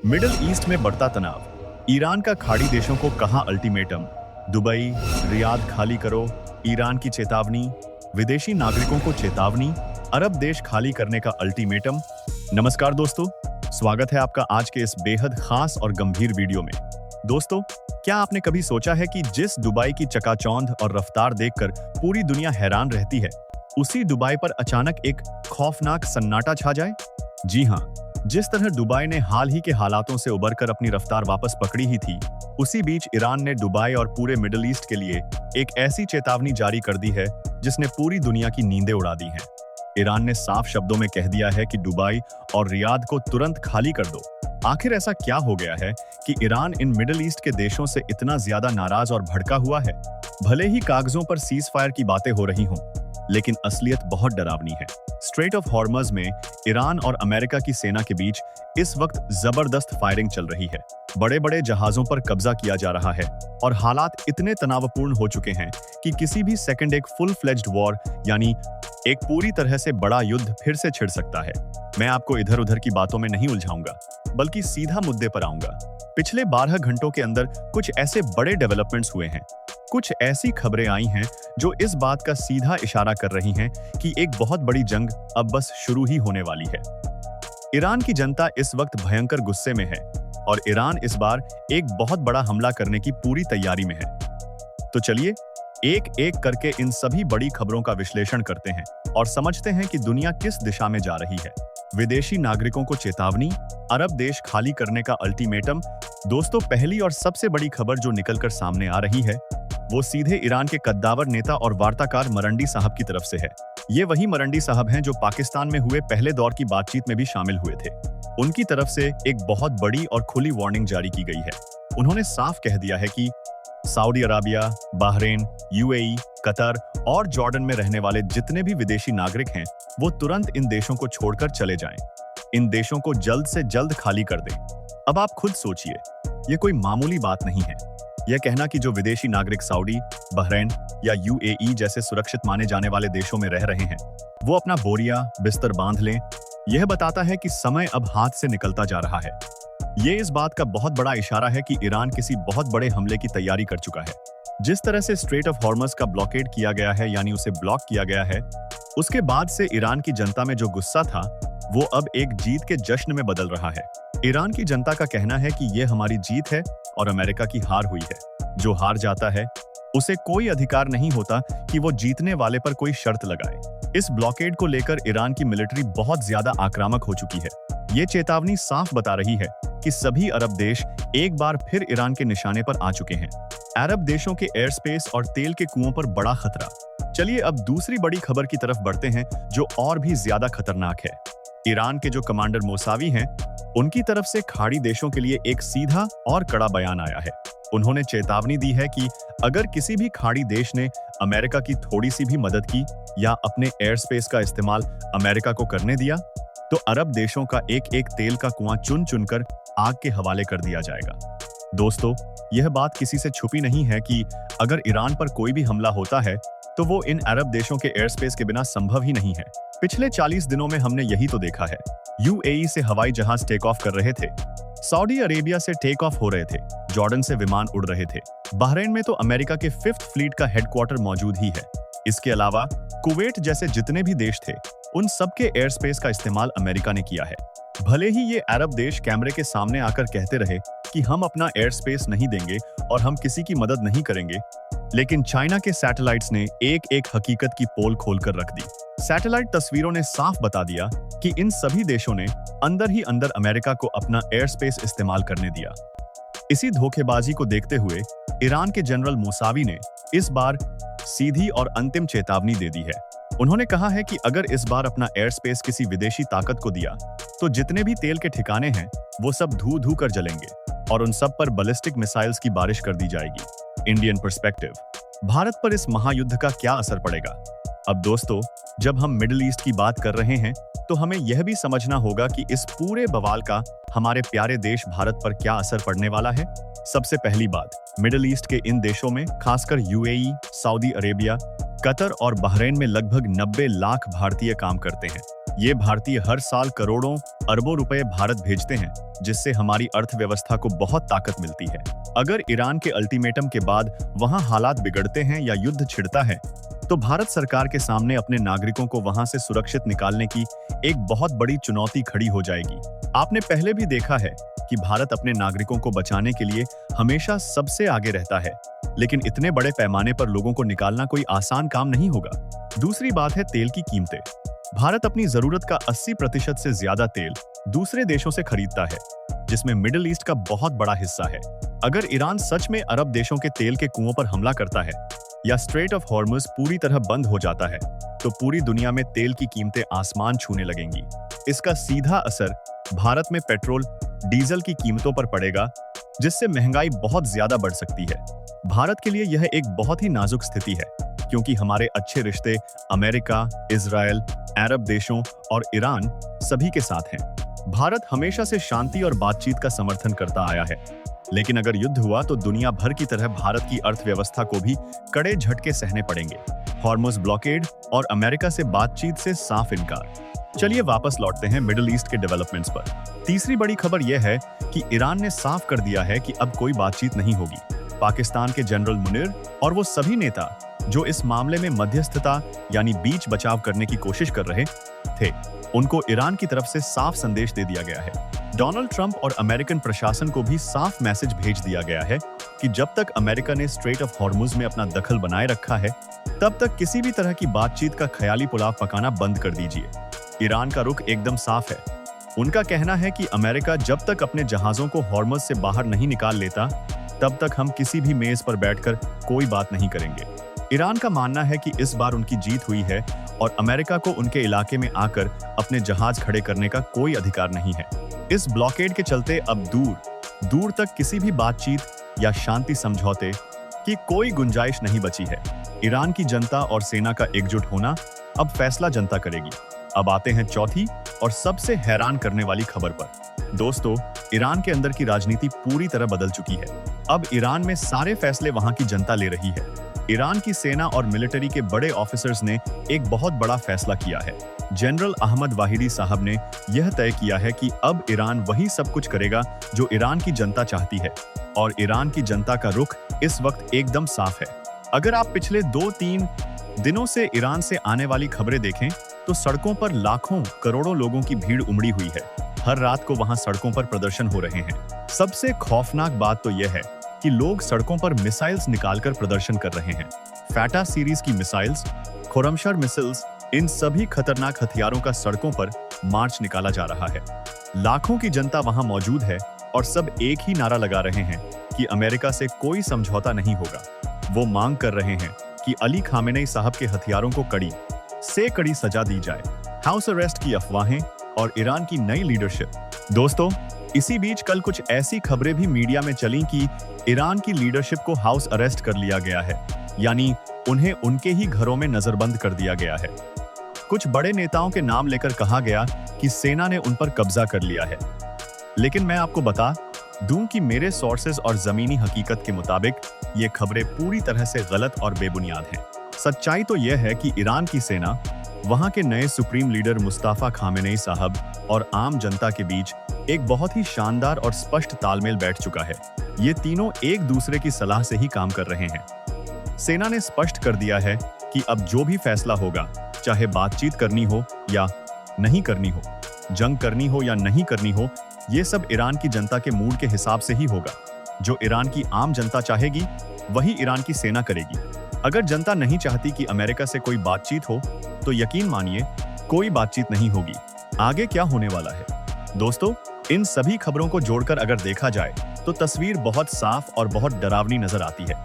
Middle east में बढ़ता तनाव, ईरान का खाड़ी देशों को कहा अल्टीमेटम, दुबई, रियाद खाली करो, ईरान की चेतावनी, विदेशी नागरिकों को चेतावनी, अरब देश खाली करने का अल्टीमेटम। नमस्कार दोस्तों, स्वागत है आपका आज के इस बेहद खास और गंभीर वीडियो में। दोस्तों, क्या आपने कभी सोचा है कि जिस दुबई की चकाचौंध और रफ्तार देखकर पूरी दुनिया हैरान रहती है, उसी दुबई पर अचानक एक खौफनाक सन्नाटा छा जाए? जी हाँ, जिस तरह दुबई ने हाल ही के हालातों से उबरकर अपनी रफ्तार वापस पकड़ी ही थी, उसी बीच ईरान ने दुबई और पूरे मिडिल ईस्ट के लिए एक ऐसी चेतावनी जारी कर दी है जिसने पूरी दुनिया की नींदें उड़ा दी हैं। ईरान ने साफ शब्दों में कह दिया है कि दुबई और रियाद को तुरंत खाली कर दो। आखिर ऐसा क्या हो गया है कि ईरान इन मिडिल ईस्ट के देशों से इतना ज्यादा नाराज और भड़का हुआ है? भले ही कागजों पर सीज फायर की बातें हो रही हों, लेकिन असलियत बहुत डरावनी है। स्ट्रेट ऑफ हॉर्मज में ईरान और अमेरिका की सेना के बीच इस वक्त जबरदस्त फायरिंग चल रही है। बड़े बड़े जहाजों पर कब्जा किया जा रहा है और हालात इतने तनावपूर्ण हो चुके हैं कि किसी भी सेकंड एक फुल फ्लेज्ड वॉर यानी एक पूरी तरह से बड़ा युद्ध फिर से छिड़ सकता है। मैं आपको इधर उधर की बातों में नहीं उलझाऊंगा, बल्कि सीधा मुद्दे पर आऊंगा। पिछले 12 घंटों के अंदर कुछ ऐसे बड़े डेवलपमेंट्स हुए हैं, कुछ ऐसी खबरें आई हैं जो इस बात का सीधा इशारा कर रही हैं कि एक बहुत बड़ी जंग अब बस शुरू ही होने वाली है। ईरान की जनता इस वक्त भयंकर गुस्से में है और ईरान इस बार एक बहुत बड़ा हमला करने की पूरी तैयारी में है। तो चलिए एक एक करके इन सभी बड़ी खबरों का विश्लेषण करते हैं और समझते हैं कि दुनिया किस दिशा में जा रही है। विदेशी नागरिकों को चेतावनी, अरब देश खाली करने का अल्टीमेटम। दोस्तों, पहली और सबसे बड़ी खबर जो निकलकर सामने आ रही है वो सीधे ईरान के कद्दावर नेता और वार्ताकार मरंडी साहब की तरफ से है। ये वही मरंडी साहब हैं जो पाकिस्तान में हुए पहले दौर की बातचीत में भी शामिल हुए थे। उनकी तरफ से एक बहुत बड़ी और खुली वार्निंग जारी की गई है। उन्होंने साफ कह दिया है कि Saudi Arabia, Bahrain, UAE, Qatar और जॉर्डन में रहने वाले जितने भी विदेशी नागरिक हैं, वो तुरंत इन देशों को छोड़कर चले जाएं। इन देशों को जल्द से जल्द खाली कर दें। अब आप खुद सोचिए, ये कोई मामूली बात नहीं है। यह कहना कि जो विदेशी नागरिक सऊदी, बहरीन या यूएई जैसे सुरक्षित माने जाने वाले देशों में रह रहे हैं, वो अपना बोरिया बिस्तर बांध लें, यह बताता है कि समय अब हाथ से निकलता जा रहा है। ये इस बात का बहुत बड़ा इशारा है कि ईरान किसी बहुत बड़े हमले की तैयारी कर चुका है। जिस तरह से स्ट्रेट ऑफ हॉर्मज का ब्लॉकेड किया गया है, यानी उसे ब्लॉक किया गया है, उसके बाद से ईरान की जनता में जो गुस्सा था वो अब एक जीत के जश्न में बदल रहा है। ईरान की जनता का कहना है कि ये हमारी जीत है और अमेरिका की हार हुई है। जो हार जाता है उसे कोई अधिकार नहीं होता कि वो जीतने वाले पर कोई शर्त लगाए। इस ब्लॉकेड को लेकर ईरान की मिलिट्री बहुत ज्यादा आक्रामक हो चुकी है। ये चेतावनी साफ बता रही है कि सभी अरब देश एक बार फिर ईरान के निशाने पर आ चुके हैं। अरब देशों के एयर स्पेस और तेल के कुओं पर बड़ा खतरा। चलिए अब दूसरी बड़ी खबर की तरफ बढ़ते हैं जो और भी ज्यादा खतरनाक है। ईरान के जो कमांडर मोसावी हैं, उनकी तरफ से खाड़ी देशों के लिए एक सीधा और कड़ा बयान आया है। उन्होंने चेतावनी दी है कि अगर किसी भी खाड़ी देश ने अमेरिका की थोड़ी सी भी मदद की या अपने एयर स्पेस का इस्तेमाल अमेरिका को करने दिया, तो अरब देशों का एक एक तेल का कुआं चुन चुनकर आग के हवाले कर दिया जाएगा। दोस्तों, यह बात किसी से छुपी नहीं है कि अगर ईरान पर कोई भी हमला होता है तो वो इन अरब देशों के एयर स्पेस के बिना संभव ही नहीं है। पिछले 40 दिनों में हमने यही तो देखा है। यूएई से हवाई जहाज टेक ऑफ कर रहे थे, सऊदी अरेबिया से टेक ऑफ हो रहे थे, जॉर्डन से विमान उड़ रहे थे, बहरीन में तो अमेरिका के 5th फ्लीट का हेडक्वार्टर मौजूद ही है। इसके अलावा कुवैत जैसे जितने भी देश थे, उन सबके एयर स्पेस का इस्तेमाल अमेरिका ने किया है। भले ही ये अरब देश कैमरे के सामने आकर कहते रहे कि हम अपना एयर स्पेस नहीं देंगे और हम किसी की मदद नहीं करेंगे, लेकिन चाइना के सैटेलाइट्स ने एक एक हकीकत की पोल खोलकर रख दी। सैटेलाइट तस्वीरों ने साफ बता दिया कि इन सभी देशों ने अंदर ही अंदर अमेरिका को अपना एयर स्पेस इस्तेमाल करने दिया। इसी धोखेबाजी को देखते हुए ईरान के जनरल मोसावी ने इस बार सीधी और अंतिम चेतावनी दे दी है। उन्होंने कहा है कि अगर इस बार अपना एयर स्पेस किसी विदेशी ताकत को दिया तो जितने भी तेल के ठिकाने हैं वो सब धू धू कर जलेंगे और उन सब पर बैलिस्टिक मिसाइल्स की बारिश कर दी जाएगी। इंडियन पर्सपेक्टिव, भारत पर इस महायुद्ध का क्या असर पड़ेगा? अब दोस्तों, जब हम मिडिल ईस्ट की बात कर रहे हैं तो हमें यह भी समझना होगा कि इस पूरे बवाल का हमारे प्यारे देश भारत पर क्या असर पड़ने वाला है। सबसे पहली बात, मिडिल ईस्ट के इन देशों में खासकर यूएई, सऊदी अरेबिया, कतर और बहरीन में लगभग 90 लाख भारतीय काम करते हैं। ये भारतीय हर साल करोड़ों अरबों रुपए भारत भेजते हैं, जिससे हमारी अर्थव्यवस्था को बहुत ताकत मिलती है। अगर ईरान के अल्टीमेटम के बाद वहां हालात बिगड़ते हैं या युद्ध छिड़ता है, तो भारत सरकार के सामने अपने नागरिकों को वहां से सुरक्षित निकालने की एक बहुत बड़ी चुनौती खड़ी हो जाएगी। आपने पहले भी देखा है कि भारत अपने नागरिकों को बचाने के लिए हमेशा सबसे आगे रहता है, लेकिन इतने बड़े पैमाने पर लोगों को निकालना कोई आसान काम नहीं होगा। दूसरी बात है तेल की कीमतें। भारत अपनी जरूरत का 80% से ज्यादा तेल दूसरे देशों से खरीदता है, जिसमें मिडिल ईस्ट का बहुत बड़ा हिस्सा है। अगर ईरान सच में अरब देशों के तेल के कुओं पर हमला करता है या स्ट्रेट ऑफ हॉर्मुज पूरी तरह बंद हो जाता है, तो पूरी दुनिया में तेल की कीमतें आसमान छूने लगेंगी। इसका सीधा असर भारत में पेट्रोल, डीजल की कीमतों पर पड़ेगा, जिससे महंगाई बहुत ज्यादा बढ़ सकती है। भारत के लिए यह एक बहुत ही नाजुक स्थिति है, क्योंकि हमारे अच्छे रिश्ते अमेरिका, इजराइल, अरब देशों और ईरान सभी के साथ हैं। भारत हमेशा से शांति और बातचीत का समर्थन करता आया है, लेकिन अगर युद्ध हुआ तो दुनिया भर की तरह भारत की अर्थव्यवस्था को भी कड़े झटके सहने पड़ेंगे। हॉर्मुज ब्लॉकेड और अमेरिका से बातचीत से साफ इनकार। चलिए वापस लौटते हैं मिडिल ईस्ट के डेवलपमेंट्स पर। तीसरी बड़ी खबर यह है कि ईरान ने साफ कर दिया है कि अब कोई बातचीत नहीं होगी। पाकिस्तान के जनरल मुनीर और वो सभी नेता जो इस मामले में मध्यस्थता यानी बीच बचाव करने की कोशिश कर रहे थे, उनको ईरान की तरफ से साफ संदेश दे दिया गया है। डोनाल्ड ट्रंप और अमेरिकन प्रशासन को भी साफ मैसेज भेज दिया गया है कि जब तक अमेरिका ने स्ट्रेट ऑफ हॉर्मुज में अपना दखल बनाए रखा है, तब तक किसी भी तरह की बातचीत का ख्याली पुलाव पकाना बंद कर दीजिए। ईरान का रुख एकदम साफ है। उनका कहना है कि अमेरिका जब तक अपने जहाजों को हॉर्मुज से बाहर नहीं निकाल लेता, तब तक हम किसी भी मेज पर बैठकर कोई बात नहीं करेंगे। ईरान का मानना है कि इस बार उनकी जीत हुई है और अमेरिका को उनके इलाके में आकर अपने जहाज खड़े करने का कोई अधिकार नहीं है। इस ब्लॉकेड के चलते अब दूर दूर तक किसी भी बातचीत या शांति समझौते की कोई गुंजाइश नहीं बची है। ईरान की जनता और सेना का एकजुट होना अब फैसला जनता करेगी। अब आते हैं चौथी और सबसे हैरान करने वाली खबर पर। दोस्तों, ईरान के अंदर की राजनीति पूरी तरह बदल चुकी है। अब ईरान में सारे फैसले वहां की जनता ले रही है। ईरान की सेना और मिलिट्री के बड़े ऑफिसर्स ने एक बहुत बड़ा फैसला किया है। जनरल अहमद वाहिदी साहब ने यह तय किया है कि अब ईरान वही सब कुछ करेगा जो ईरान की जनता चाहती है, और ईरान की जनता का रुख इस वक्त एकदम साफ है। अगर आप पिछले 2-3 दिनों से ईरान से आने वाली खबरें देखें, तो सड़कों पर लाखों करोड़ों लोगों की भीड़ उमड़ी हुई है। हर रात को वहां सड़कों पर प्रदर्शन हो रहे हैं। सबसे खौफनाक बात तो यह है कि लोग सड़कों पर मिसाइल्स निकालकर प्रदर्शन कर रहे हैं। फैटा सीरीज की मिसाइल्स, खुरमशर मिसाइल्स, इन सभी खतरनाक हथियारों का सड़कों पर मार्च निकाला जा रहा है। लाखों की जनता वहां मौजूद है और सब एक ही नारा लगा रहे हैं कि अमेरिका से कोई समझौता नहीं होगा। वो मांग कर रहे हैं कि अली खामेनेई साहब के हथियारों को कड़ी से कड़ी सजा दी जाए। हाउस अरेस्ट की अफवाहें और ईरान की नई लीडरशिप। दोस्तों, इसी बीच कल कुछ ऐसी खबरें भी मीडिया में चली कि ईरान की लीडरशिप को हाउस अरेस्ट कर लिया गया है, यानी उन्हें उनके ही घरों में नजरबंद कर दिया गया है। कुछ बड़े नेताओं के नाम लेकर कहा गया कि सेना ने उन पर कब्जा कर लिया है। लेकिन मैं आपको बता दूं कि मेरे सोर्सेज और जमीनी हकीकत के मुताबिक ये खबरें पूरी तरह से गलत और बेबुनियाद हैं। सच्चाई तो यह है कि ईरान की सेना, वहां के नए सुप्रीम लीडर मुस्तफा खामेनेई साहब और आम जनता के बीच एक बहुत ही शानदार और स्पष्ट तालमेल बैठ चुका है। ये तीनों एक दूसरे की सलाह से ही काम कर रहे हैं। सेना ने स्पष्ट कर दिया है कि अब जो भी फैसला होगा, चाहे बातचीत करनी हो या नहीं करनी हो, जंग करनी हो या नहीं करनी हो, ये सब ईरान की जनता के मूड के हिसाब से ही होगा। जो ईरान की आम जनता चाहेगी, वही ईरान की सेना करेगी। अगर जनता नहीं चाहती कि अमेरिका से कोई बातचीत हो, तो यकीन मानिए कोई बातचीत नहीं होगी। आगे क्या होने वाला है? दोस्तों, इन सभी खबरों को जोड़कर अगर देखा जाए तो तस्वीर बहुत साफ और बहुत डरावनी नजर आती है।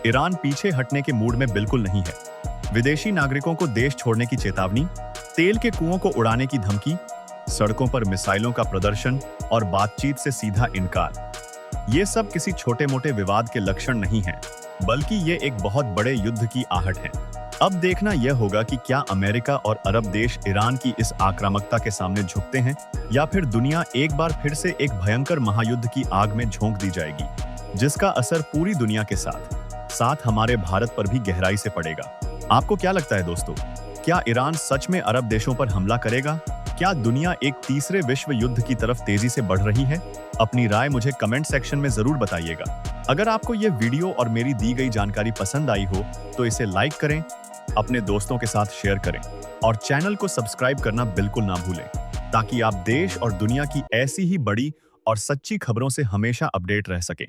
ईरान पीछे हटने के मूड में बिल्कुल नहीं है। विदेशी नागरिकों को देश छोड़ने की चेतावनी, तेल के कुओं को उड़ाने की धमकी, सड़कों पर मिसाइलों का प्रदर्शन और बातचीत से सीधा इनकार। ये सब किसी छोटे मोटे विवाद के लक्षण नहीं हैं, बल्कि ये एक बहुत बड़े युद्ध की आहट है। अब देखना यह होगा कि क्या अमेरिका और अरब देश ईरान की इस आक्रामकता के सामने झुकते हैं, या फिर दुनिया एक बार फिर से एक भयंकर महायुद्ध की आग में झोंक दी जाएगी, जिसका असर पूरी दुनिया के साथ हमारे भारत पर भी गहराई से पड़ेगा। आपको क्या लगता है दोस्तों? क्या ईरान सच में अरब देशों पर हमला करेगा क्या दुनिया एक तीसरे विश्व युद्ध की तरफ तेजी से बढ़ रही है? अपनी राय मुझे कमेंट सेक्शन में जरूर बताइएगा। अगर आपको ये वीडियो और मेरी दी गई जानकारी पसंद आई हो तो इसे लाइक करें, अपने दोस्तों के साथ शेयर करें और चैनल को सब्सक्राइब करना बिल्कुल ना भूलें, ताकि आप देश और दुनिया की ऐसी ही बड़ी और सच्ची खबरों से हमेशा अपडेट रह सकें।